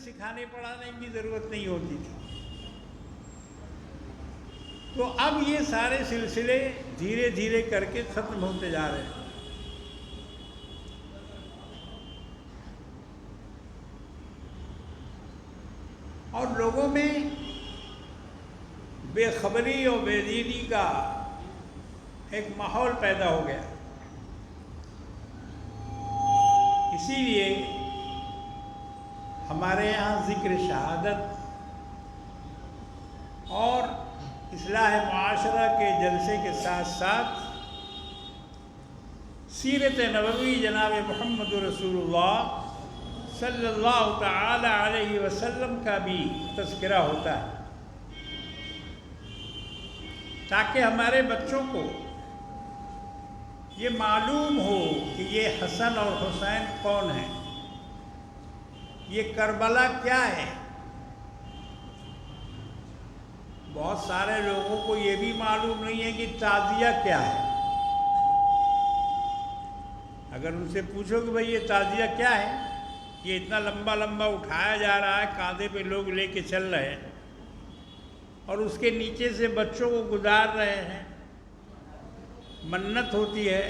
سکھانے پڑھانے کی ضرورت نہیں ہوتی تھی۔ تو اب یہ سارے سلسلے دھیرے دھیرے کر کے ختم ہوتے جا رہے ہیں۔ اور لوگوں میں بے خبری اور بے دینی کا ایک ماحول پیدا ہو گیا۔ اسی لیے ہمارے یہاں ذکر شہادت اور اصلاح معاشرہ کے جلسے کے ساتھ ساتھ سیرت نبوی جناب محمد رسول اللہ صلی اللہ تعالی علیہ وسلم کا بھی تذکرہ ہوتا ہے، تاکہ ہمارے بچوں کو یہ معلوم ہو کہ یہ حسن اور حسین کون ہیں، یہ کربلا کیا ہے۔ بہت سارے لوگوں کو یہ بھی معلوم نہیں ہے کہ تعزیہ کیا ہے۔ اگر ان سے پوچھو کہ بھئی یہ تعزیہ کیا ہے، یہ اتنا لمبا لمبا اٹھایا جا رہا ہے، کاندھے پہ لوگ لے کے چل رہے ہیں اور اس کے نیچے سے بچوں کو گزار رہے ہیں، منت ہوتی ہے،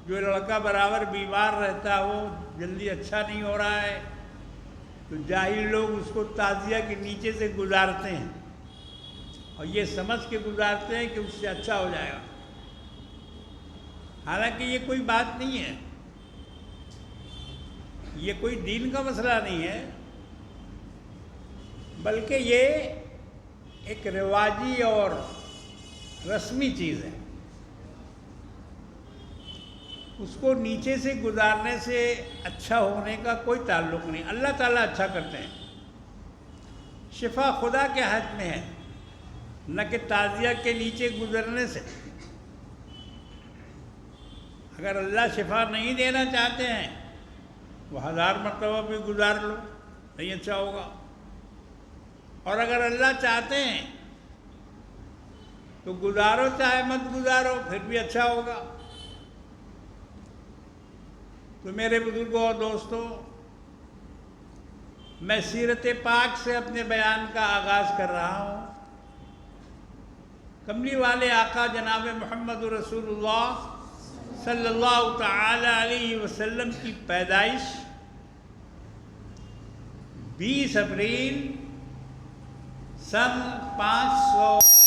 جو لڑکا برابر بیمار رہتا ہے وہ جلدی اچھا نہیں ہو رہا ہے تو جاہل لوگ اس کو تعزیہ کے نیچے سے گزارتے ہیں اور یہ سمجھ کے گزارتے ہیں کہ اس سے اچھا ہو جائے گا، حالانکہ یہ کوئی بات نہیں ہے، یہ کوئی دین کا مسئلہ نہیں ہے، بلکہ یہ ایک رواجی اور رسمی چیز ہے۔ اس کو نیچے سے گزارنے سے اچھا ہونے کا کوئی تعلق نہیں، اللہ تعالیٰ اچھا کرتے ہیں، شفا خدا کے ہاتھ میں ہے، نہ کہ تعزیہ کے نیچے گزرنے سے۔ اگر اللہ شفا نہیں دینا چاہتے ہیں وہ 1000 مرتبہ بھی گزار لو، نہیں اچھا ہوگا، اور اگر اللہ چاہتے ہیں تو گزارو چاہے مت گزارو پھر بھی اچھا ہوگا۔ تو میرے بزرگوں اور دوستوں، میں سیرت پاک سے اپنے بیان کا آغاز کر رہا ہوں۔ کملی والے آقا جناب محمد رسول اللہ صلی اللہ تعالی علیہ وسلم کی پیدائش 20 اپریل سن 500 500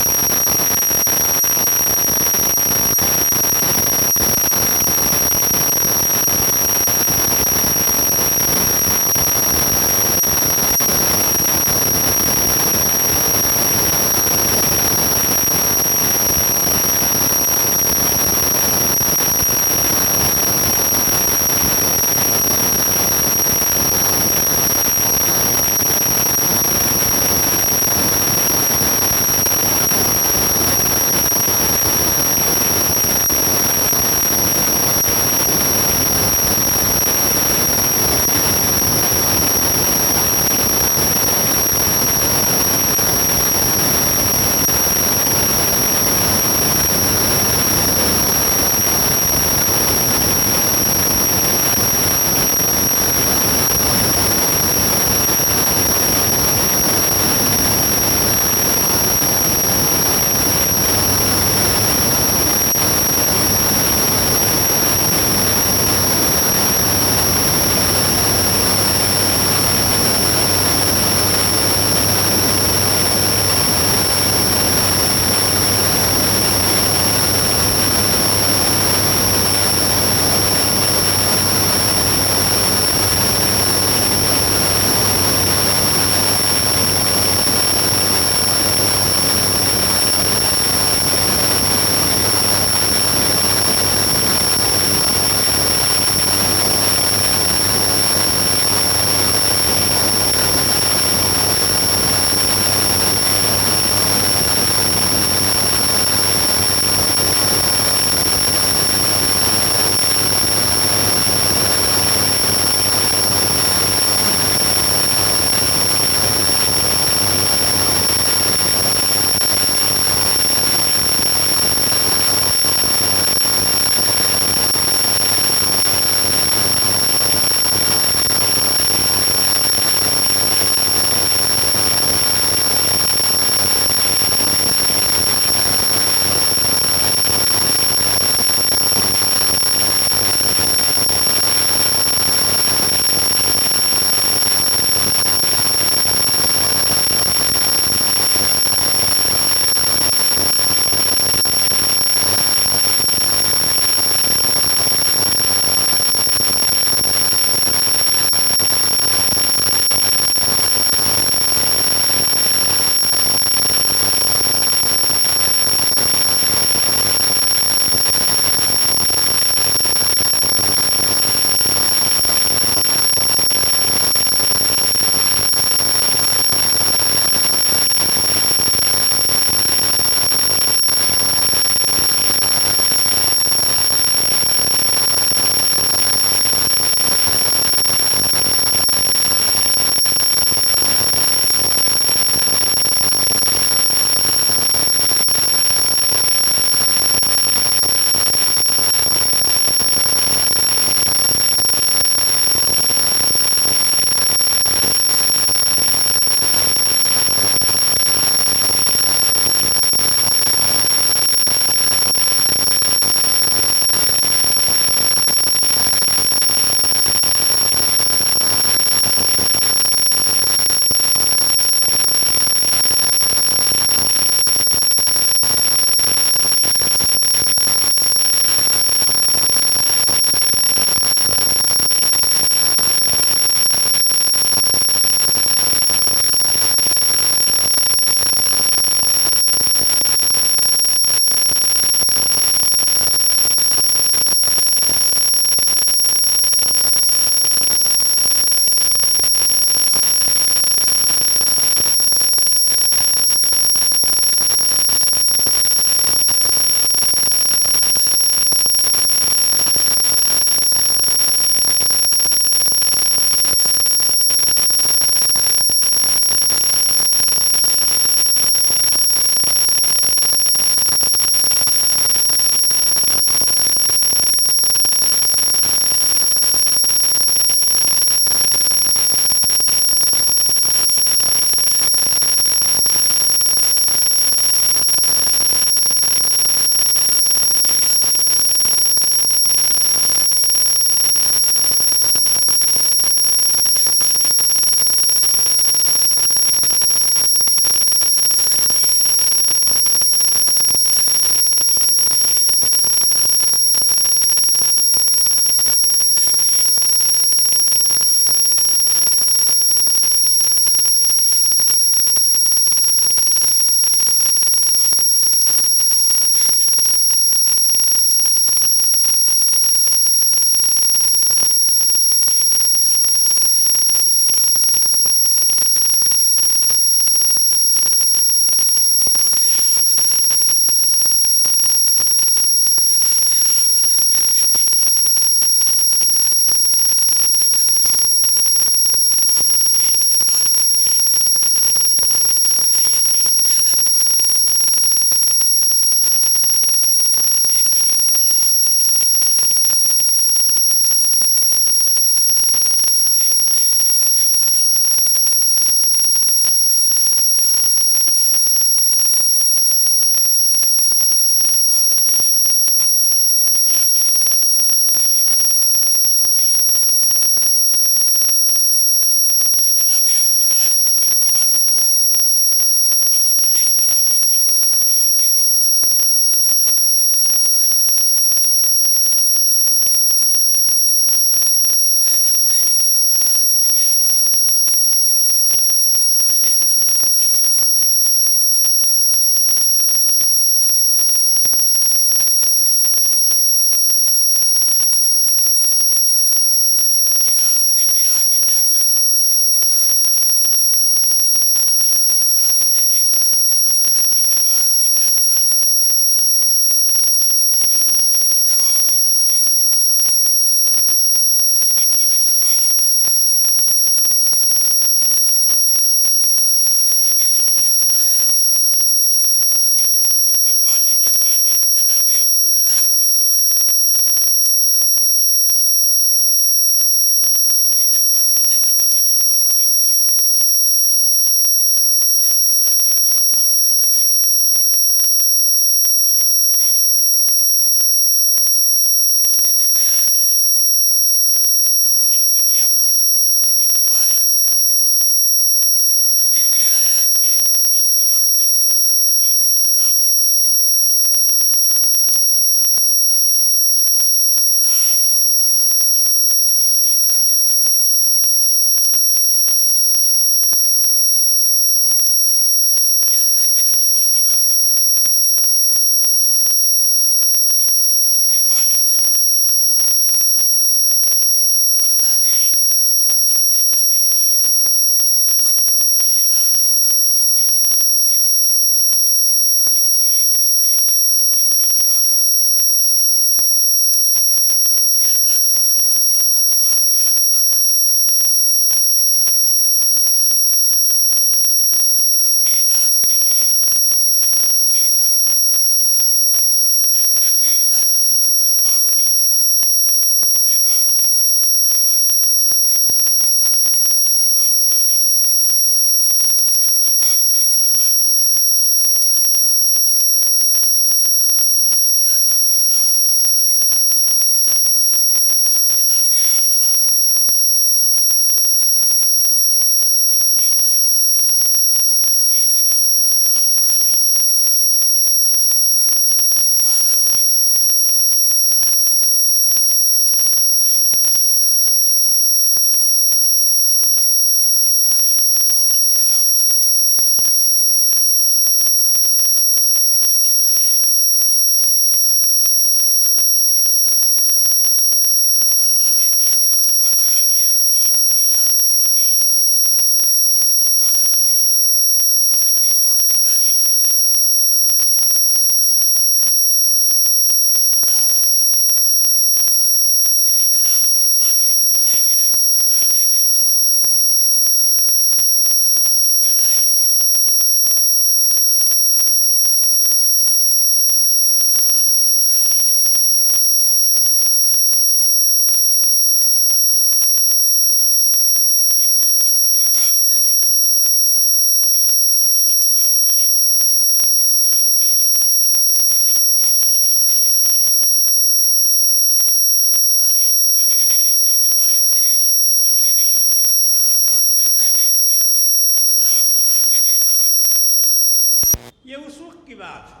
بات ہے۔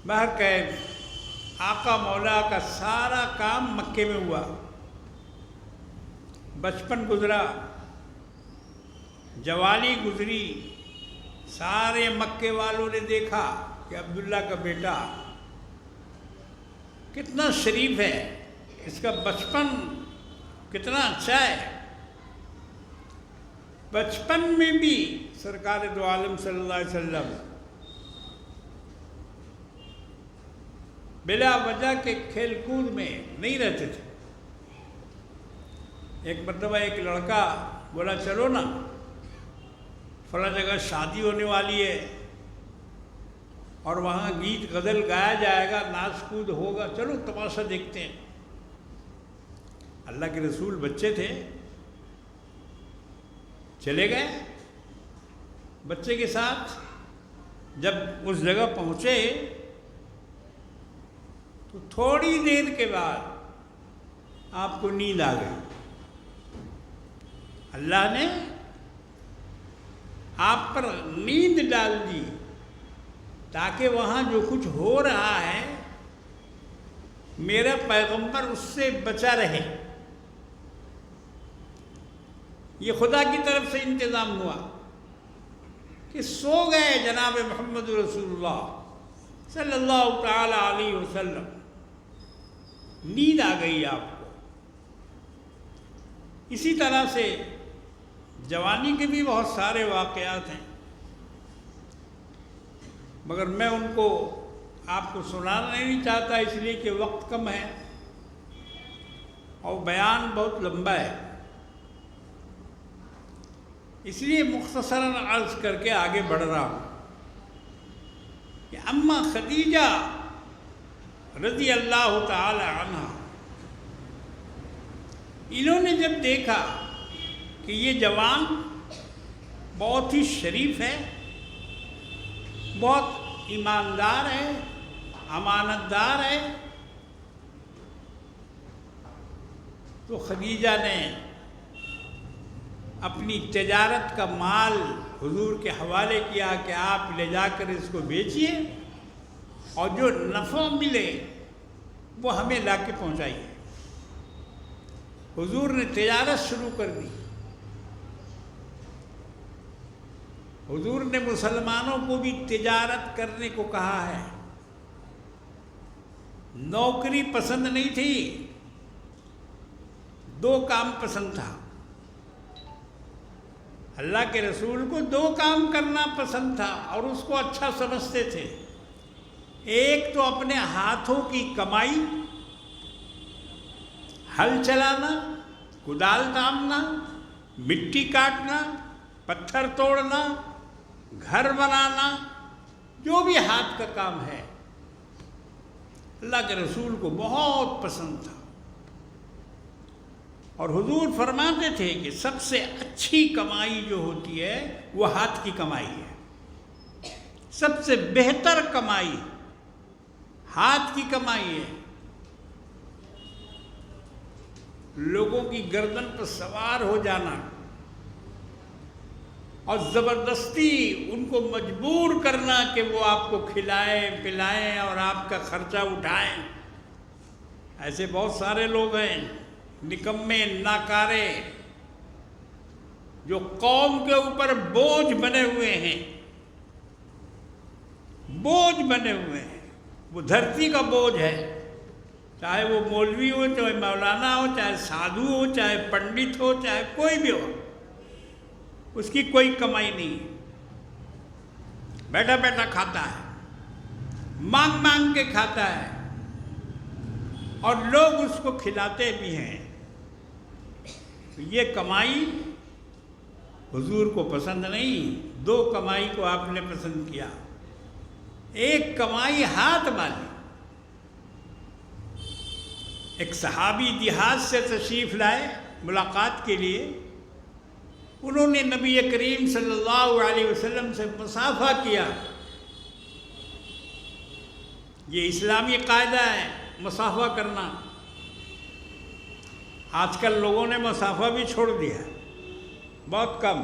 بہرکیف آقا مولا کا سارا کام مکے میں ہوا، بچپن گزرا، جوانی گزری، سارے مکے والوں نے دیکھا کہ عبداللہ کا بیٹا کتنا شریف ہے، اس کا بچپن کتنا اچھا ہے۔ بچپن میں بھی سرکار دو عالم صلی اللہ علیہ وسلم بلا وجہ کے کھیل کود میں نہیں رہتے تھے۔ ایک مرتبہ ایک لڑکا بولا چلو نا فلاں جگہ شادی ہونے والی ہے اور وہاں گیت غزل گایا جائے گا، ناچ کود ہوگا، چلو تماشا دیکھتے ہیں۔ اللہ کے رسول بچے تھے، چلے گئے بچے کے ساتھ۔ جب اس جگہ پہنچے تو تھوڑی دیر کے بعد آپ کو نیند آ گئی۔ اللہ نے آپ پر نیند ڈال دی تاکہ وہاں جو کچھ ہو رہا ہے میرا پیغمبر اس سے بچا رہے۔ یہ خدا کی طرف سے انتظام ہوا کہ سو گئے جناب محمد رسول اللہ صلی اللہ تعالی علیہ وسلم، نیند آ گئی آپ کو۔ اسی طرح سے جوانی کے بھی بہت سارے واقعات ہیں، مگر میں ان کو آپ کو سنانا نہیں چاہتا اس لیے کہ وقت کم ہے اور بیان بہت لمبا ہے، اس لیے مختصراً عرض کر کے آگے بڑھ رہا ہوں کہ اماں خدیجہ رضی اللہ تعالی عنہ، انہوں نے جب دیکھا کہ یہ جوان بہت ہی شریف ہے، بہت ایماندار ہے، امانت دار ہے، تو خدیجہ نے اپنی تجارت کا مال حضور کے حوالے کیا کہ آپ لے جا کر اس کو بیچیے اور جو نفع ملے وہ ہمیں لا کے پہنچائیے۔ حضور نے تجارت شروع کر دی۔ حضور نے مسلمانوں کو بھی تجارت کرنے کو کہا ہے۔ نوکری پسند نہیں تھی، دو کام پسند تھا۔ اللہ کے رسول کو دو کام کرنا پسند تھا اور اس کو اچھا سمجھتے تھے۔ ایک تو اپنے ہاتھوں کی کمائی، ہل چلانا، کدال تامنا، مٹی کاٹنا، پتھر توڑنا، گھر بنانا، جو بھی ہاتھ کا کام ہے اللہ کے رسول کو بہت پسند تھا۔ اور حضور فرماتے تھے کہ سب سے اچھی کمائی جو ہوتی ہے وہ ہاتھ کی کمائی ہے، سب سے بہتر کمائی ہاتھ کی کمائی ہے۔ لوگوں کی گردن پر سوار ہو جانا اور زبردستی ان کو مجبور کرنا کہ وہ آپ کو کھلائیں پلائیں اور آپ کا خرچہ اٹھائیں، ایسے بہت سارے لوگ ہیں نکمے ناکارے جو قوم کے اوپر بوجھ بنے ہوئے ہیں، بوجھ بنے ہوئے ہیں۔ وہ دھرتی کا بوجھ ہے، چاہے وہ مولوی ہو، چاہے مولانا ہو، چاہے سادھو ہو، چاہے پنڈت ہو، چاہے کوئی بھی ہو، اس کی کوئی کمائی نہیں، بیٹھا بیٹھا کھاتا ہے، مانگ مانگ کے کھاتا ہے اور لوگ اس کو کھلاتے بھی ہیں۔ یہ کمائی حضور کو پسند نہیں، دو کمائی کو آپ نے پسند کیا۔ ایک کمائی ہاتھ والی، ایک صحابی دیہات سے تشریف لائے ملاقات کے لیے، انہوں نے نبی کریم صلی اللہ علیہ وسلم سے مصافحہ کیا۔ یہ اسلامی قاعدہ ہے مصافحہ کرنا، آج کل لوگوں نے مصافحہ بھی چھوڑ دیا ہے، بہت کم۔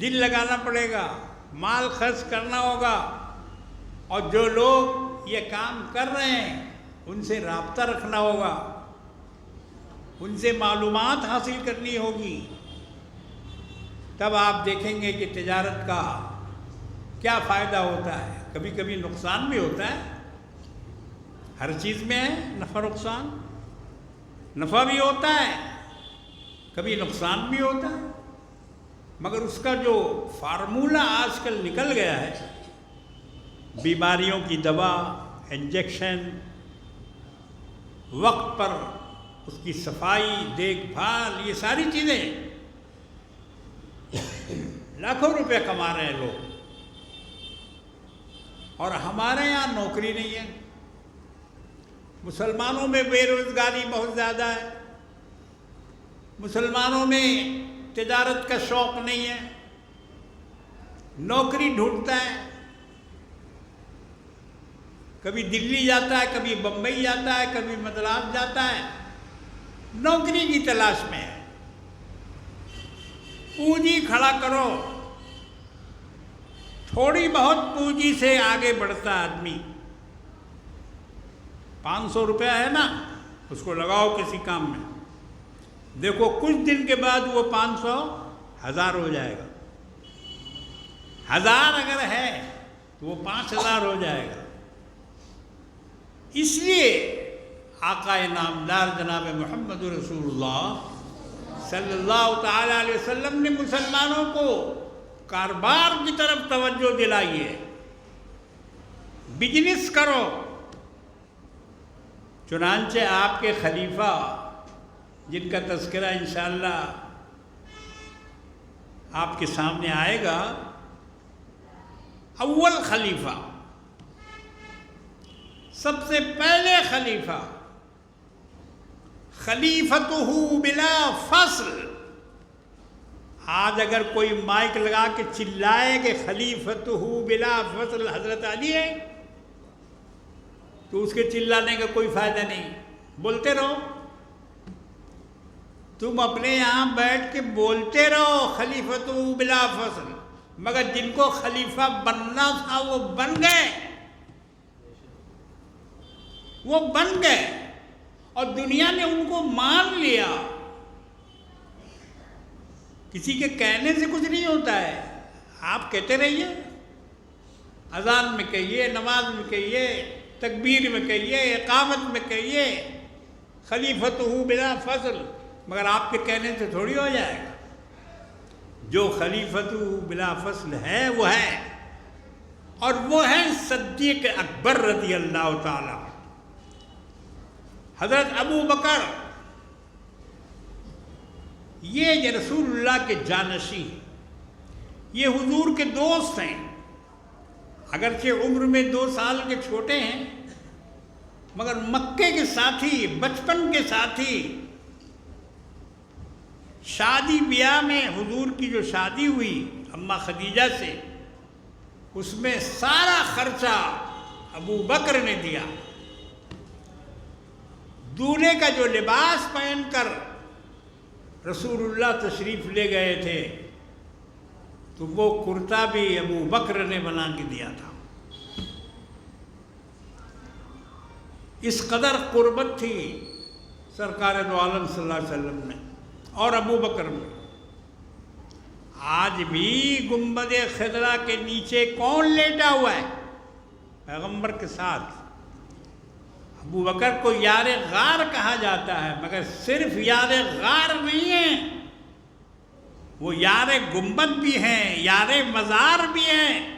دل لگانا پڑے گا، مال خرچ کرنا ہوگا، اور جو لوگ یہ کام کر رہے ہیں ان سے رابطہ رکھنا ہوگا، ان سے معلومات حاصل کرنی ہوگی. تب آپ دیکھیں گے کہ تجارت کا کیا فائدہ ہوتا ہے. کبھی کبھی نقصان بھی ہوتا ہے، ہر چیز میں ہے نفع نقصان. نفع بھی ہوتا ہے، کبھی نقصان بھی ہوتا ہے، مگر اس کا جو فارمولہ آج کل نکل گیا ہے، بیماریوں کی دوا، انجیکشن، وقت پر اس کی صفائی دیکھ بھال، یہ ساری چیزیں لاکھوں روپے کما رہے ہیں لوگ. اور ہمارے یہاں نوکری نہیں ہے. مسلمانوں میں بے روزگاری بہت زیادہ ہے، مسلمانوں میں تجارت کا شوق نہیں ہے، نوکری ڈھونڈتا ہے، کبھی دلی جاتا ہے، کبھی بمبئی جاتا ہے، کبھی مدراس جاتا ہے، نوکری کی تلاش میں ہے. پونجی کھڑا کرو، تھوڑی بہت پونجی سے آگے بڑھتا آدمی. 500 روپیہ ہے نا، اس کو لگاؤ کسی کام میں، دیکھو کچھ دن کے بعد وہ 500 1000 ہو جائے گا. 1000 اگر ہے تو وہ 5000 ہو جائے گا. اس لیے آقا نامدار جناب محمد رسول اللہ صلی اللہ تعالی علیہ وسلم نے مسلمانوں کو کاروبار کی طرف توجہ دلائی ہے. بزنس کرو. چنانچہ آپ کے خلیفہ جن کا تذکرہ انشاءاللہ آپ کے سامنے آئے گا، اول خلیفہ، سب سے پہلے خلیفہ، خلیفتہ بلا فصل. آج اگر کوئی مائک لگا کے چلائے کہ خلیفتہ بلا فصل حضرت علی ہے، تو اس کے چلانے کا کوئی فائدہ نہیں. بولتے رہو، تم اپنے یہاں بیٹھ کے بولتے رہو خلیفتہ بلا فصل، مگر جن کو خلیفہ بننا تھا وہ بن گئے، وہ بن گئے، اور دنیا نے ان کو مان لیا. کسی کے کہنے سے کچھ نہیں ہوتا ہے. آپ کہتے رہیے، اذان میں کہیے، نماز میں کہیے، تکبیر میں کہیے، اقامت میں کہیے خلیفتہ بلا فصل، مگر آپ کے کہنے سے تھوڑی ہو جائے گا. جو خلیفتہ بلا فصل ہے وہ ہے، اور وہ ہے صدیق اکبر رضی اللہ تعالی. حضرت ابو بکر یہ رسول اللہ کے جانشین ہیں، یہ حضور کے دوست ہیں. اگرچہ عمر میں 2 سال کے چھوٹے ہیں، مگر مکے کے ساتھی، بچپن کے ساتھی. شادی بیاہ میں حضور کی جو شادی ہوئی اماں خدیجہ سے، اس میں سارا خرچہ ابو بکر نے دیا. دولہے کا جو لباس پہن کر رسول اللہ تشریف لے گئے تھے، تو وہ کرتا بھی ابو بکر نے بنا کے دیا تھا. اس قدر قربت تھی سرکار دو عالم صلی اللہ علیہ وسلم میں اور ابو بکر میں. آج بھی گنبد خضرا کے نیچے کون لیٹا ہوا ہے پیغمبر کے ساتھ؟ ابو بکر کو یار غار کہا جاتا ہے، مگر صرف یار غار نہیں ہے، وہ یار گنبد بھی ہیں، یار مزار بھی ہیں.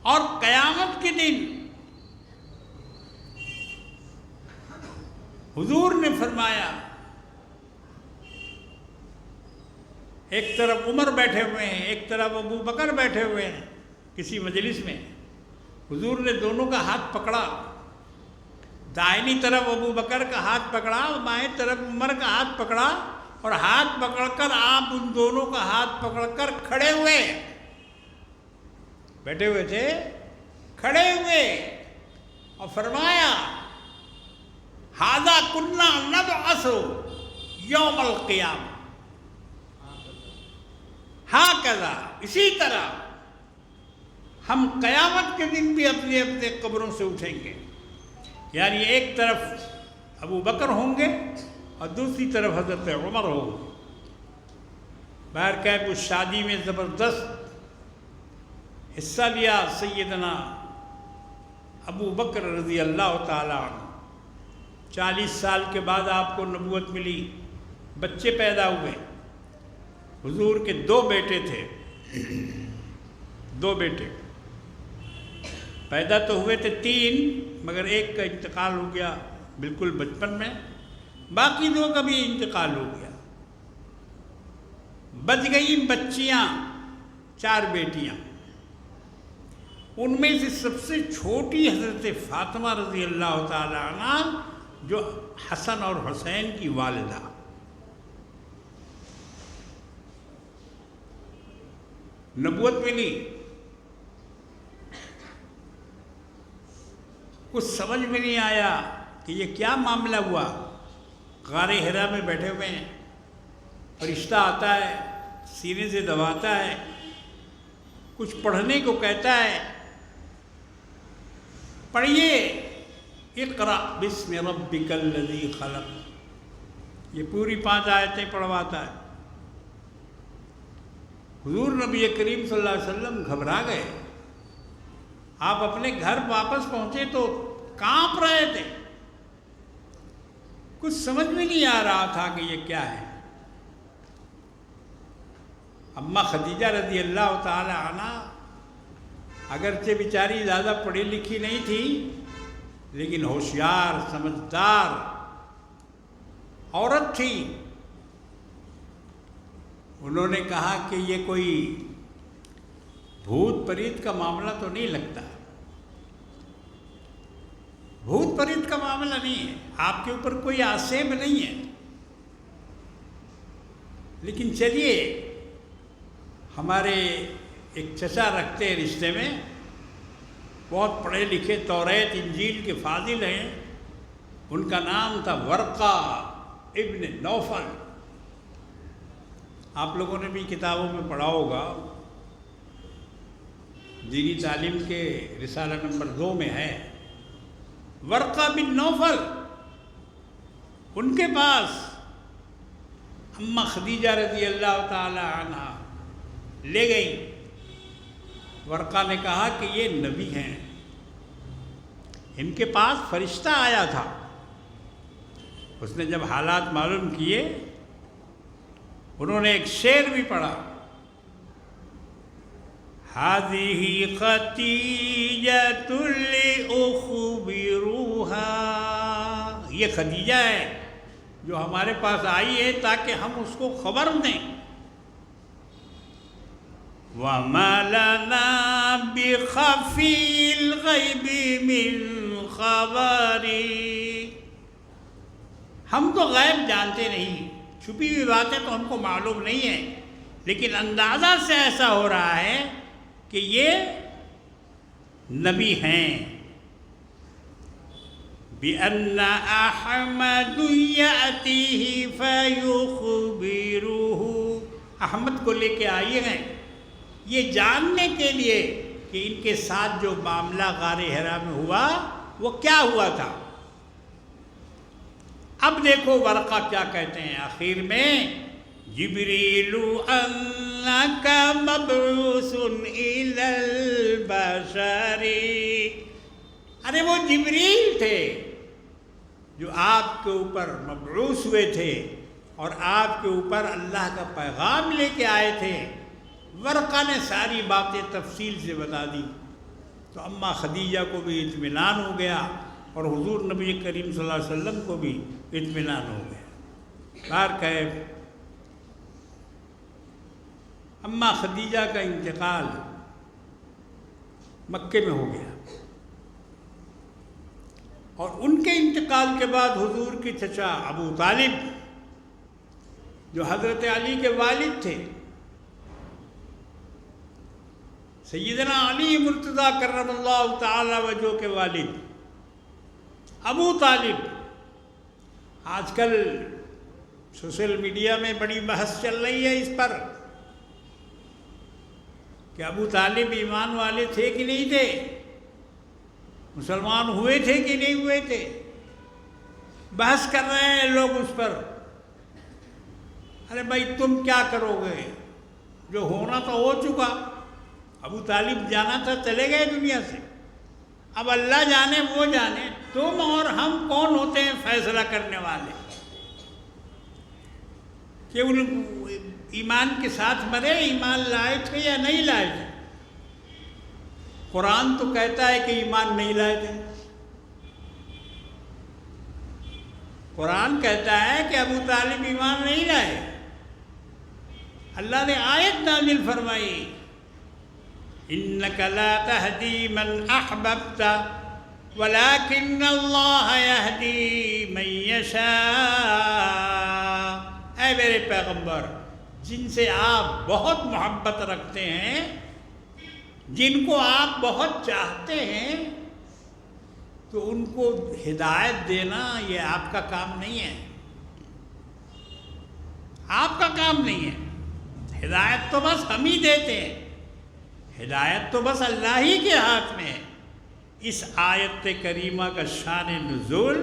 اور قیامت کے دن حضور نے فرمایا، ایک طرف عمر بیٹھے ہوئے ہیں، ایک طرف ابو بکر بیٹھے ہوئے ہیں کسی مجلس میں. حضور نے دونوں کا ہاتھ پکڑا، دائنی طرف ابو بکر کا ہاتھ پکڑا، بائیں طرف عمر کا ہاتھ پکڑا، اور ہاتھ پکڑ کر آپ ان دونوں کا ہاتھ پکڑ کر کھڑے ہوئے. بیٹھے ہوئے تھے، کھڑے ہوئے، اور فرمایا ھذا کنا نبعث یوم القیامہ. ہاکذا، اسی طرح ہم قیامت کے دن بھی اپنے اپنے قبروں سے اٹھیں گے. یعنی ایک طرف ابو بکر ہوں گے اور دوسری طرف حضرت عمر ہوں گے. باہر کہ اس شادی میں زبردست حصہ لیا سیدنا ابو بکر رضی اللہ تعالیٰ عنہ. 40 سال کے بعد آپ کو نبوت ملی، بچے پیدا ہوئے. حضور کے 2 بیٹے تھے، 2 بیٹے پیدا تو ہوئے تھے 3، مگر ایک کا انتقال ہو گیا بالکل بچپن میں، باقی 2 کا بھی انتقال ہو گیا. بچ گئی بچیاں 4 بیٹیاں. ان میں سے سب سے چھوٹی حضرت فاطمہ رضی اللہ تعالیٰ عنہ، جو حسن اور حسین کی والدہ. نبوت ملی، کچھ سمجھ میں نہیں آیا کہ یہ کیا معاملہ ہوا. غار حرا میں بیٹھے ہوئے ہیں، فرشتہ آتا ہے، سینے سے دباتا ہے، کچھ پڑھنے کو کہتا ہے، پڑھیے اقرأ بسم ربک الذی خلق. یہ پوری 5 آیتیں پڑھواتا ہے. حضور نبی کریم صلی اللہ علیہ وسلم گھبرا گئے. آپ اپنے گھر واپس پہنچے تو کانپ رہے تھے، کچھ سمجھ میں نہیں آ رہا تھا کہ یہ کیا ہے. اماں خدیجہ رضی اللہ تعالی عنہ اگرچہ بیچاری زیادہ پڑھی لکھی نہیں تھی، لیکن ہوشیار سمجھدار عورت تھی. انہوں نے کہا کہ یہ کوئی بھوت پریت کا معاملہ تو نہیں لگتا. بھوت پریت کا معاملہ نہیں ہے، آپ کے اوپر کوئی آسیب نہیں ہے، لیکن چلیے ہمارے ایک چچا رکھتے ہیں رشتے میں، بہت پڑھے لکھے، توریت انجیل کے فاضل ہیں. ان کا نام تھا ورقہ ابن نوفل. آپ لوگوں نے بھی کتابوں میں پڑھا ہوگا، دینی تعلیم کے رسالہ نمبر 2 میں ہے. ورقہ بن نوفل، ان کے پاس اماں خدیجہ رضی اللہ تعالی عنہ لے گئی. ورقہ نے کہا کہ یہ نبی ہیں، ان کے پاس فرشتہ آیا تھا. اس نے جب حالات معلوم کیے، انہوں نے ایک شعر بھی پڑھا، هذه خدیجۃ لأخبروها. یہ خدیجہ ہے جو ہمارے پاس آئی ہے تاکہ ہم اس کو خبر دیں. وَمَا لَنَا بِخَفِيِّ الْغَيْبِ مِنْ خَبَرِ. ہم تو غیب جانتے نہیں، چھپی ہوئی باتیں تو ہم کو معلوم نہیں ہیں، لیکن اندازہ سے ایسا ہو رہا ہے کہ یہ نبی ہیں. بِأَنَّ أَحْمَدُ يَأْتِيهِ فَيُخْبِرُهُ. احمد کو لے کے آئے ہیں یہ جاننے کے لیے کہ ان کے ساتھ جو معاملہ غار حرا میں ہوا وہ کیا ہوا تھا. اب دیکھو ورقہ کیا کہتے ہیں آخر میں، جبریل انک مبعوث الی البشر. ارے وہ جبریل تھے جو آپ کے اوپر مبعوث ہوئے تھے اور آپ کے اوپر اللہ کا پیغام لے کے آئے تھے. ورقہ نے ساری باتیں تفصیل سے بتا دی تو اماں خدیجہ کو بھی اطمینان ہو گیا اور حضور نبی کریم صلی اللہ علیہ وسلم کو بھی اطمینان ہو گیا. بہر کیف اماں خدیجہ کا انتقال مکے میں ہو گیا، اور ان کے انتقال کے بعد حضور کے چچا ابو طالب جو حضرت علی کے والد تھے، سیدنا علی مرتضیٰ کرم اللہ تعالی وجہہ کے والد ابو طالب. آج کل سوشل میڈیا میں بڑی بحث چل رہی ہے اس پر کہ ابو طالب ایمان والے تھے کہ نہیں تھے، مسلمان ہوئے تھے کہ نہیں ہوئے تھے، بحث کر رہے ہیں لوگ اس پر۔ ارے بھائی تم کیا کرو گے، جو ہونا تھا ہو چکا، ابو طالب جانا تھا چلے گئے دنیا سے، اب اللہ جانے وہ جانے، تم اور ہم کون ہوتے ہیں فیصلہ کرنے والے کہ ان ایمان کے ساتھ مرے، ایمان لائے تھے یا نہیں لائے تھے؟ قرآن تو کہتا ہے کہ ایمان نہیں لائے تھے، قرآن کہتا ہے کہ ابو طالب ایمان نہیں لائے۔ اللہ نے آیت نازل فرمائی، اِنَّكَ لَا تَهْدِي مَنْ أَحْبَبْتَ وَلَكِنَّ اللَّهَ يَهْدِي مَنْ يَشَاءُ۔ اے میرے پیغمبر، جن سے آپ بہت محبت رکھتے ہیں، جن کو آپ بہت چاہتے ہیں، تو ان کو ہدایت دینا یہ آپ کا کام نہیں ہے، آپ کا کام نہیں ہے۔ ہدایت تو بس ہم ہی دیتے ہیں، ہدایت تو بس اللہ ہی کے ہاتھ میں ہے۔ اس آیت کریمہ کا شان نزول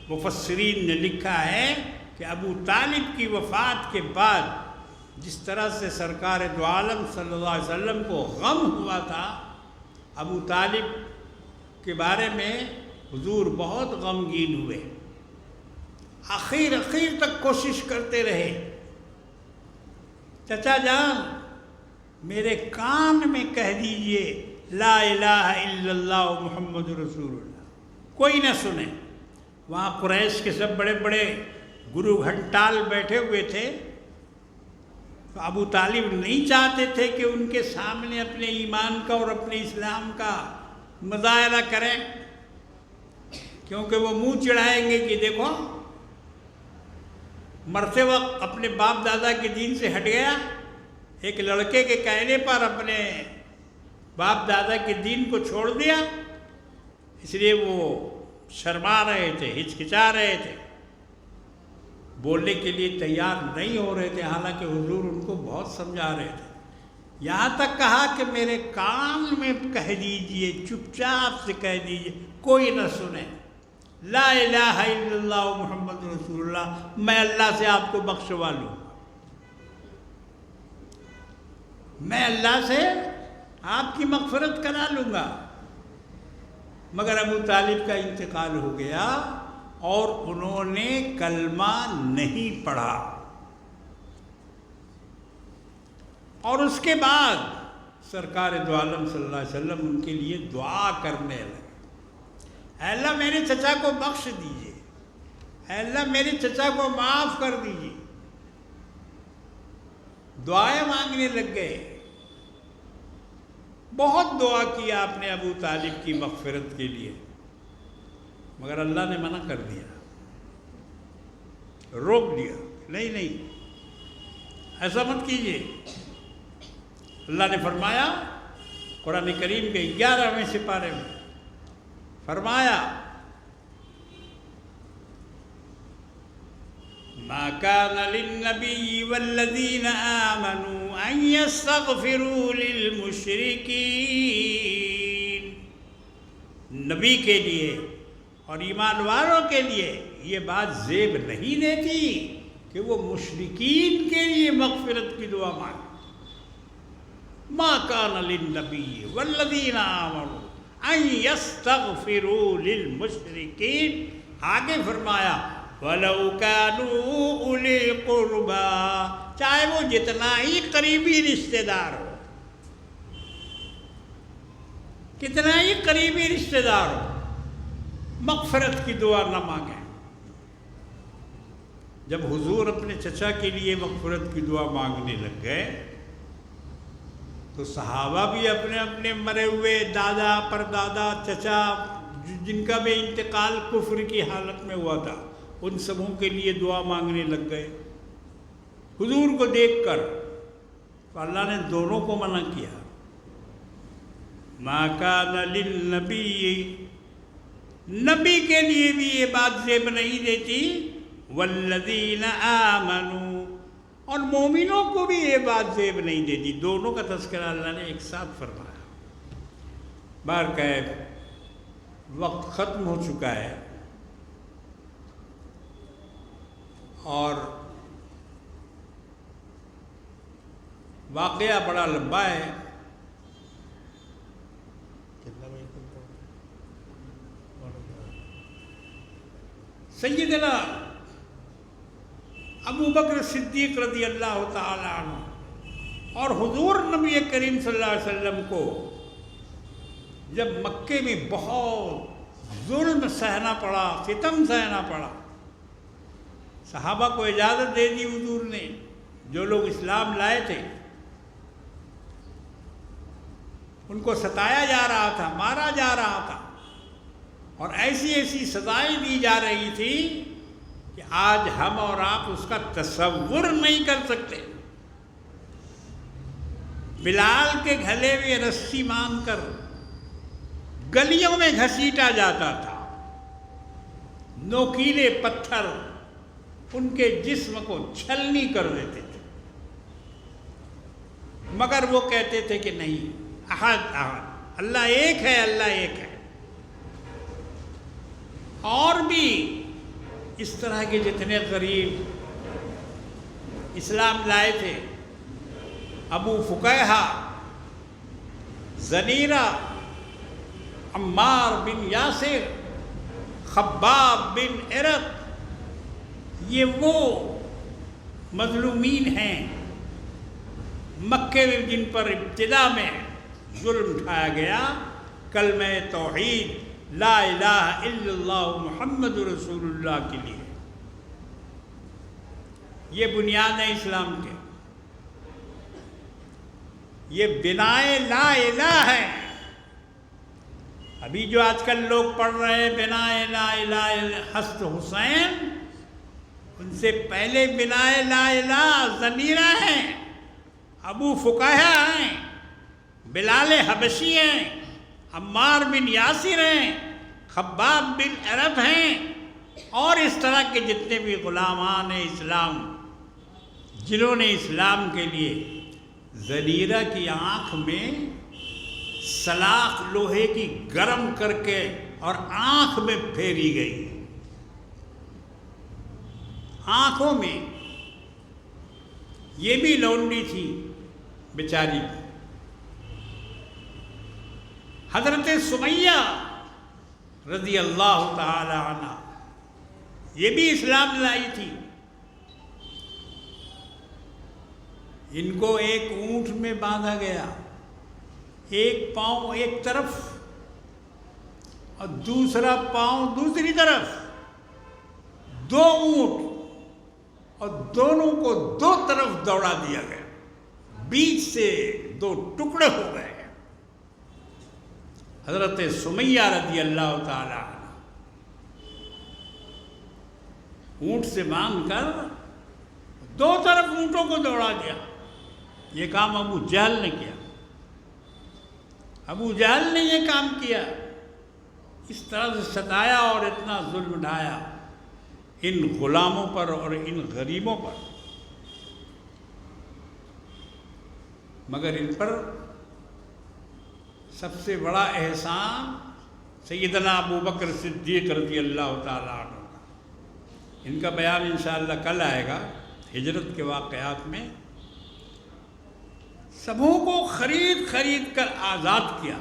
مفسرین نے لکھا ہے کہ ابو طالب کی وفات کے بعد جس طرح سے سرکار دو عالم صلی اللہ علیہ وسلم کو غم ہوا تھا، ابو طالب کے بارے میں حضور بہت غمگین ہوئے، آخر تک کوشش کرتے رہے، چچا جان میرے کان میں کہہ دیجئے لا الہ الا اللہ محمد رسول اللہ، کوئی نہ سنے۔ وہاں قریش کے سب بڑے بڑے گرو گھنٹال بیٹھے ہوئے تھے، تو ابو طالب نہیں چاہتے تھے کہ ان کے سامنے اپنے ایمان کا اور اپنے اسلام کا مظاہرہ کریں، کیونکہ وہ منہ چڑھائیں گے کہ دیکھو مرتے وقت اپنے باپ دادا کے دین سے ہٹ گیا، ایک لڑکے کے کہنے پر اپنے باپ دادا کے دین کو چھوڑ دیا، اس لیے وہ شرما رہے تھے، ہچکچا رہے تھے، بولنے کے لیے تیار نہیں ہو رہے تھے، حالانکہ حضور ان کو بہت سمجھا رہے تھے۔ یہاں تک کہا کہ میرے کان میں کہہ دیجئے، چپ چاپ سے کہہ دیجئے، کوئی نہ سنے، لا الہ الا اللہ محمد رسول اللہ، میں اللہ سے آپ کو بخشوا لوں، میں اللہ سے آپ کی مغفرت کرا لوں گا۔ مگر ابو طالب کا انتقال ہو گیا اور انہوں نے کلمہ نہیں پڑھا، اور اس کے بعد سرکار دو عالم صلی اللہ علیہ وسلم ان کے لیے دعا کرنے لگے، اے اللہ میرے چچا کو بخش دیجئے، اے اللہ میرے چچا کو معاف کر دیجئے، دعائیں مانگنے لگ گئے۔ بہت دعا کیا آپ نے ابو طالب کی مغفرت کے لیے، مگر اللہ نے منع کر دیا، روک دیا، نہیں ایسا مت کیجئے۔ اللہ نے فرمایا قرآن کریم کے 11ویں سپارے میں فرمایا، ما كان للنبي والذين آمنوا أن يستغفروا للمشركين، نبی کے لیے اور ایمان والوں کے لیے یہ بات زیب نہیں دیتی کہ وہ مشرکین کے لیے مغفرت کی دعا مانگے۔ ما كان للنبي والذين آمنوا أن يستغفروا للمشركين، آگے فرمایا وَلَوْ كَانُوا أُولِي قُرْبَىٰ، چاہے وہ جتنا ہی قریبی رشتہ دار ہو، کتنا ہی قریبی رشتہ دار ہو، مغفرت کی دعا نہ مانگیں۔ جب حضور اپنے چچا کے لیے مغفرت کی دعا مانگنے لگ گئے تو صحابہ بھی اپنے اپنے مرے ہوئے دادا پردادا چچا جن کا بھی انتقال کفر کی حالت میں ہوا تھا، ان سبوں کے لیے دعا مانگنے لگ گئے۔ حضور کو دیکھ کر تو اللہ نے دونوں کو منع کیا، ما کان للنبی، نبی کے لیے بھی یہ بات زیب نہیں دیتی، والذین آمنوا، اور مومنوں کو بھی یہ بات زیب نہیں دیتی. دونوں کا تذکرہ اللہ نے ایک ساتھ فرمایا. بہرکیف وقت ختم ہو چکا ہے اور واقعہ بڑا لمبا ہے. سیدنا ابو بکر صدیق رضی اللہ تعالی عنہ اور حضور نبی کریم صلی اللہ علیہ وسلم کو جب مکے میں بہت ظلم سہنا پڑا، ستم سہنا پڑا، صحابہ کو اجازت دے دی حضور نے. جو لوگ اسلام لائے تھے ان کو ستایا جا رہا تھا، مارا جا رہا تھا، اور ایسی ایسی سزائیں دی جا رہی تھی کہ آج ہم اور آپ اس کا تصور نہیں کر سکتے. بلال کے گھلے میں رسی باندھ کر گلیوں میں گھسیٹا جاتا تھا. نوکیلے پتھر ان کے جسم کو چھلنی کر دیتے تھے، مگر وہ کہتے تھے کہ نہیں، احد احد، اللہ ایک ہے، اللہ ایک ہے. اور بھی اس طرح کے جتنے غریب اسلام لائے تھے، ابو فقیہہ، زنیرہ، عمار بن یاسر، خباب بن ارت، یہ وہ مظلومین ہیں مکے میں جن پر ابتدا میں ظلم اٹھایا گیا. کلمہ توحید لا الہ الا اللہ محمد رسول اللہ کے لیے، یہ بنیاد ہے اسلام کے، یہ بنائے لا الہ ہے. ابھی جو آج کل لوگ پڑھ رہے ہیں بنائے لا الہ حسد حسین، ان سے پہلے بنائے لا الہ زنیرہ ہیں، ابو فقیہہ ہیں، بلال حبشی ہیں، عمار بن یاسر ہیں، خباب بن ارت ہیں، اور اس طرح کے جتنے بھی غلامان اسلام جنہوں نے اسلام کے لیے. زنیرہ کی آنکھ میں سلاخ لوہے کی گرم کر کے اور آنکھ میں پھیری گئی، آنکھوں میں. یہ بھی لونڈی تھی بیچاری. حضرت سمیہ رضی اللہ تعالی عنہ، یہ بھی اسلام لائی تھی. ان کو ایک اونٹ میں باندھا گیا، ایک پاؤں ایک طرف اور دوسرا پاؤں دوسری طرف، دو اونٹ، اور دونوں کو دو طرف دوڑا دیا گیا، بیچ سے دو ٹکڑے ہو گئے. حضرت سمیہ رضی اللہ تعالی عنہ اونٹ سے باندھ کر دو طرف اونٹوں کو دوڑا دیا. یہ کام ابو جہل نے کیا، ابو جہل نے یہ کام کیا. اس طرح سے ستایا اور اتنا ظلم ڈھایا ان غلاموں پر اور ان غریبوں پر. مگر ان پر سب سے بڑا احسان سیدنا ابو بکر صدیق رضی اللہ تعالیٰ عنہ کا. ان کا بیان انشاءاللہ کل آئے گا ہجرت کے واقعات میں. سبوں کو خرید کر آزاد کیا.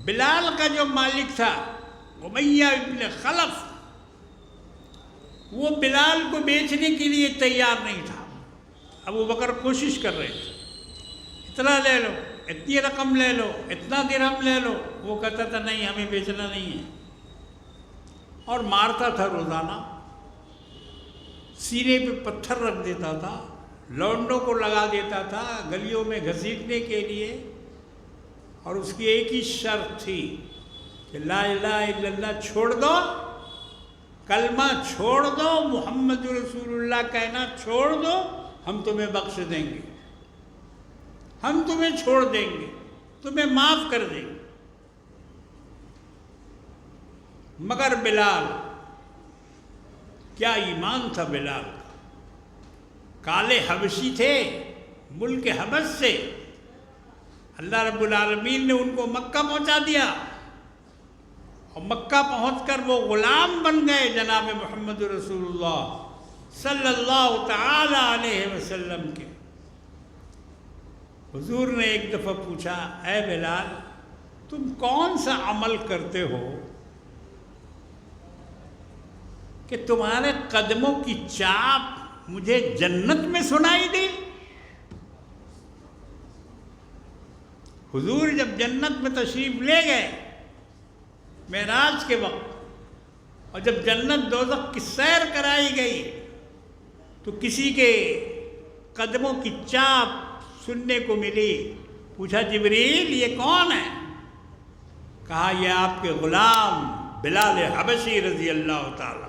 بلال کا جو مالک تھا امیہ ابن خلف، وہ بلال کو بیچنے کے لیے تیار نہیں تھا. ابو بکر کوشش کر رہے تھے، اتنا لے لو، اتنی رقم لے لو، اتنا درہم لے لو. وہ کہتا تھا نہیں، ہمیں بیچنا نہیں ہے، اور مارتا تھا روزانہ. سینے پہ پتھر رکھ دیتا تھا، لونڈوں کو لگا دیتا تھا گلیوں میں گھسیٹنے کے لیے. اور اس کی ایک ہی شرط تھی کہ لا الہ الا اللہ چھوڑ دو، کلمہ چھوڑ دو، محمد رسول اللہ کہنا چھوڑ دو، ہم تمہیں بخش دیں گے، ہم تمہیں چھوڑ دیں گے، تمہیں معاف کر دیں گے. مگر بلال کیا ایمان تھا بلال کا. کالے حبشی تھے ملک حبش سے، اللہ رب العالمین نے ان کو مکہ پہنچا دیا، اور مکہ پہنچ کر وہ غلام بن گئے جناب محمد رسول اللہ صلی اللہ تعالی علیہ وسلم کے. حضور نے ایک دفعہ پوچھا، اے بلال تم کون سا عمل کرتے ہو کہ تمہارے قدموں کی چاپ مجھے جنت میں سنائی دی؟ حضور جب جنت میں تشریف لے گئے معراج کے وقت، اور جب جنت دوزخ کی سیر کرائی گئی تو کسی کے قدموں کی چاپ سننے کو ملی. پوچھا جبریل یہ کون ہے؟ کہا یہ آپ کے غلام بلال حبشی رضی اللہ تعالی.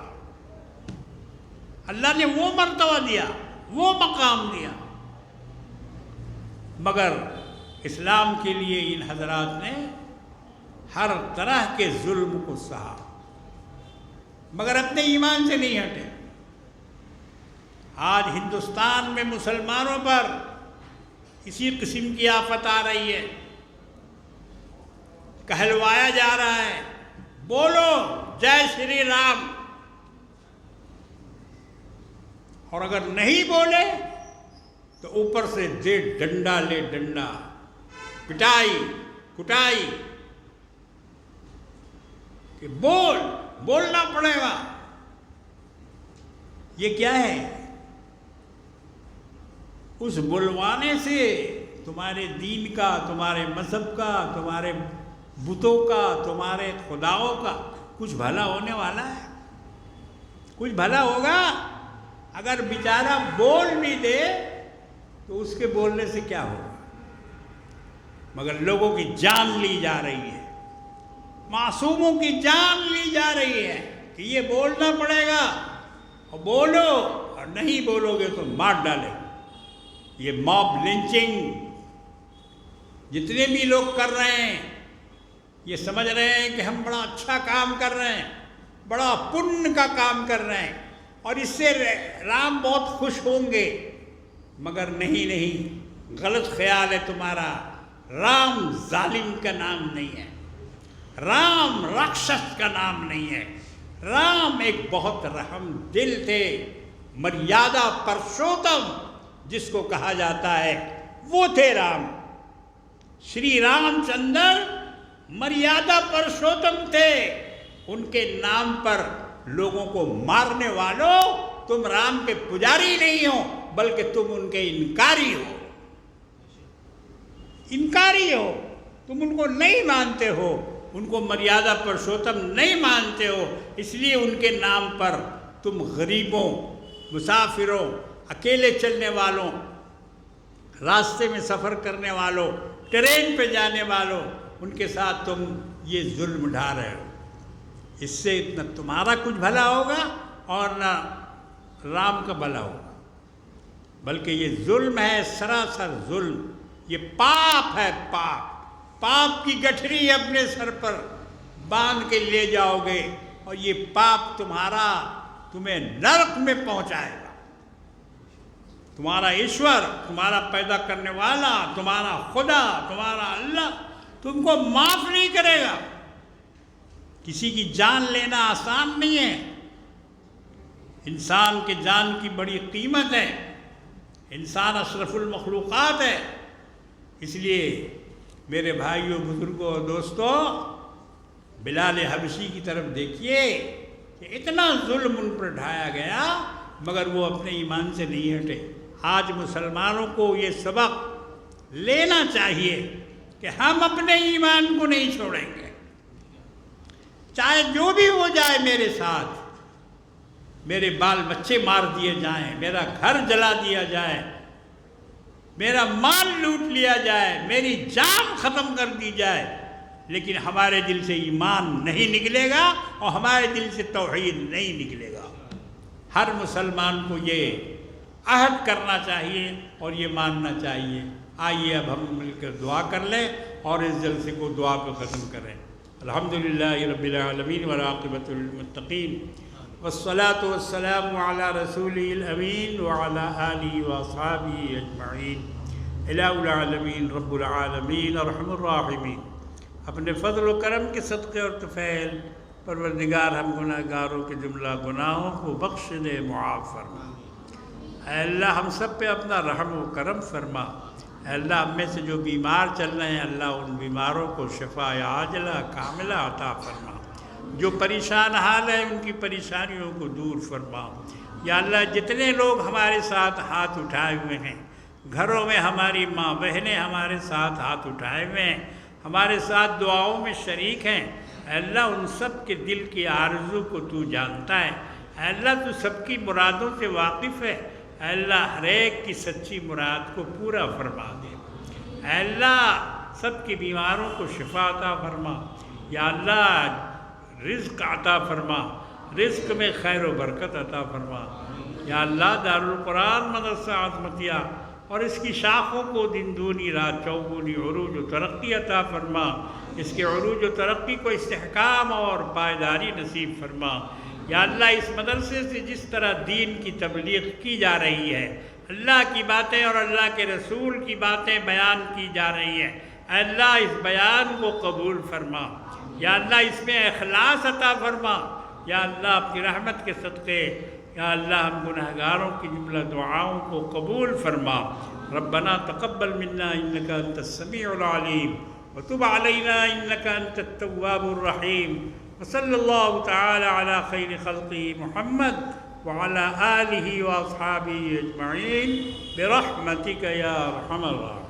اللہ نے وہ مرتبہ دیا، وہ مقام دیا، مگر اسلام کے لیے ان حضرات نے ہر طرح کے ظلم کو سہا، مگر اپنے ایمان سے نہیں ہٹے. آج ہندوستان میں مسلمانوں پر اسی قسم کی آفت آ رہی ہے، کہلوایا جا رہا ہے بولو جے شری رام، اور اگر نہیں بولے تو اوپر سے دے ڈنڈا لے ڈنڈا، پٹائی کٹائی، کہ بولنا پڑے گا. یہ کیا ہے؟ اس بلوانے سے تمہارے دین کا، تمہارے مذہب کا، تمہارے بتوں کا، تمہارے خداؤں کا کچھ بھلا ہونے والا ہے؟ کچھ بھلا ہوگا؟ اگر بیچارہ بول بھی دے تو اس کے بولنے سے کیا ہوگا؟ مگر لوگوں کی جان لی جا رہی ہے، معصوموں کی جان لی جا رہی ہے کہ یہ بولنا پڑے گا، اور بولو، اور نہیں بولو گے تو مار ڈالے. یہ موب لنچنگ جتنے بھی لوگ کر رہے ہیں، یہ سمجھ رہے ہیں کہ ہم بڑا اچھا کام کر رہے ہیں، بڑا پن کا کام کر رہے ہیں، اور اس سے رام بہت خوش ہوں گے. مگر نہیں، غلط خیال ہے تمہارا. رام ظالم کا نام نہیں ہے، رام راکشس کا نام نہیں ہے. رام ایک بہت رحم دل تھے، مریادہ پرشوتم جس کو کہا جاتا ہے، وہ تھے رام. شری رام چندر مریادہ پرشوتم تھے. ان کے نام پر لوگوں کو مارنے والوں، تم رام کے پجاری نہیں ہو بلکہ تم ان کے انکاری ہو. انکاری ہو، تم ان کو نہیں مانتے ہو، ان کو مریادہ پرشوتم نہیں مانتے ہو. اس لیے ان کے نام پر تم غریبوں، مسافروں، اکیلے چلنے والوں، راستے میں سفر کرنے والوں، ٹرین پہ جانے والوں، ان کے ساتھ تم یہ ظلم ڈھا رہے ہو. اس سے نہ تمہارا کچھ بھلا ہوگا اور نہ رام کا بھلا ہوگا، بلکہ یہ ظلم ہے، سراسر ظلم. یہ پاپ ہے، پاپ کی گٹھری اپنے سر پر باندھ کے لے جاؤ گے، اور یہ پاپ تمہیں نرک میں پہنچائے گا. تمہارا ایشور، تمہارا پیدا کرنے والا، تمہارا خدا، تمہارا اللہ تم کو معاف نہیں کرے گا. کسی کی جان لینا آسان نہیں ہے. انسان کے جان کی بڑی قیمت ہے. انسان اشرف المخلوقات ہے. اس لیے میرے بھائیوں، بزرگوں اور دوستوں، بلال حبشی کی طرف دیکھیے کہ اتنا ظلم ان پر ڈھایا گیا مگر وہ اپنے ایمان سے نہیں ہٹے. آج مسلمانوں کو یہ سبق لینا چاہیے کہ ہم اپنے ایمان کو نہیں چھوڑیں گے، چاہے جو بھی ہو جائے میرے ساتھ. میرے بال بچے مار دیے جائیں، میرا گھر جلا دیا جائے، میرا مال لوٹ لیا جائے، میری جان ختم کر دی جائے، لیکن ہمارے دل سے ایمان نہیں نکلے گا اور ہمارے دل سے توحید نہیں نکلے گا. ہر مسلمان کو یہ عہد کرنا چاہیے اور یہ ماننا چاہیے. آئیے اب ہم مل کر دعا کر لیں اور اس جلسے کو دعا پہ ختم کریں. الحمدللہ رب العالمین والعاقبۃ للمتقین والصلاة والسلام على رسوله الأمين وعلى آله وأصحابه أجمعين إله العالمین رب العالمین ارحم الراحمین۔ اپنے فضل و کرم کے صدقے اور طفیل پروردگار ہم گناہ گاروں کے جملہ گناہوں کو بخش دے، معاف فرما۔ اے اللہ ہم سب پہ اپنا رحم و کرم فرما۔ اے اللہ ہم میں سے جو بیمار چل رہے ہیں اللہ ان بیماروں کو شفا عاجلہ کاملہ عطا فرما۔ جو پریشان حال ہیں ان کی پریشانیوں کو دور فرما۔ یا اللہ جتنے لوگ ہمارے ساتھ ہاتھ اٹھائے ہوئے ہیں، گھروں میں ہماری ماں بہنیں ہمارے ساتھ ہاتھ اٹھائے ہوئے ہیں، ہمارے ساتھ دعاؤں میں شریک ہیں، اے اللہ ان سب کے دل کی آرزو کو تو جانتا ہے۔ اے اللہ تو سب کی مرادوں سے واقف ہے۔ اے اللہ ہر ایک کی سچی مراد کو پورا فرما دے۔ اے اللہ سب کی بیماروں کو شفا عطا فرما۔ یا اللہ رزق عطا فرما، رزق میں خیر و برکت عطا فرما۔ یا اللہ دارالقرآن مدرسہ عظمتیہ اور اس کی شاخوں کو دن دونی رات چوگونی عروج و ترقی عطا فرما۔ اس کے عروج و ترقی کو استحکام اور پائیداری نصیب فرما۔ یا اللہ اس مدرسے سے جس طرح دین کی تبلیغ کی جا رہی ہے، اللہ کی باتیں اور اللہ کے رسول کی باتیں بیان کی جا رہی ہیں، اے اللہ اس بیان کو قبول فرما۔ یا اللہ اس میں اخلاص عطا فرما۔ یا اللہ اپنی رحمت کے صدقے یا اللہ ہم گناہگاروں کی جملہ دعاؤں کو قبول فرما۔ ربنا تقبل منا انک انت السمیع العلیم وتب علینا انک انت التواب الرحیم، وصلی اللہ تعالی علی خیر خلقہ محمد وعلی آلہ واصحابہ اجمعین برحمتک یا ارحم الراحمین۔